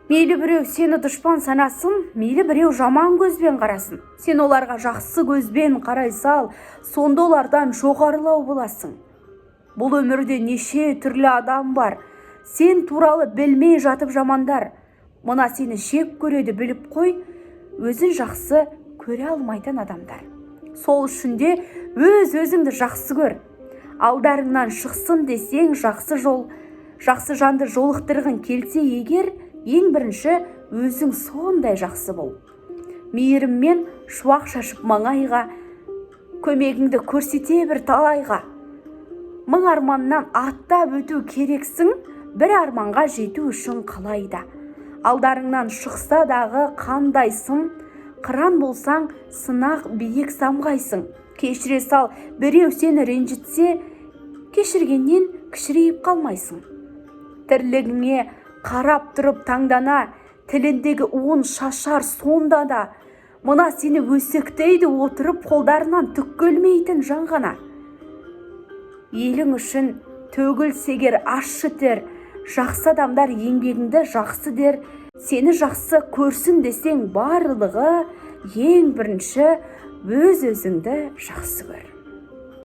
Мейлі біреу сені дұшпан санасын, мейлі біреу жаман көзбен қарасын. Сен оларға жақсы көзбен қарай сал, сонда олардан жоғарылау боласың. Бұл өмірде неше түрлі адам бар. Сен туралы білмей жатып жамандар. Мына сені жек көреді біліп қой, өзін жақсы көре алмайтын адамдар. Сол үшін де өзіңді жақсы көр. Алдарыңнан шықсын десең жақсы жол, жақсы жанды жолықтырғың келсе егер, ең бірінші өзің сондай жақсы бол. Мейіріммен шуақ шашып маңайға, көмегіңді көрсете бір талайға. Мың арманнан аттап өту керексің, бір арманға жету үшін қалайда. Алдарыңнан шықса дағы қандайсың, қыран болсаң сынақ биік самғайсың. Кешіре сал, біреу сені ренжітсе, кешіргеннен кішірейіп қалмайсың. Тірлігіңе қарап тұрып таңдана, тіліндегі уын шашар сонда да. Мына сені өсектейді отырып қолдарынан түк көлмейтін жан ғана. Елің үшін төгілсегер ащы тер, жақсы адамдар еңбегіңді жақсы дер. Сені жақсы көрсін десең барлығы, ең бірінші өзіңді жақсы көр.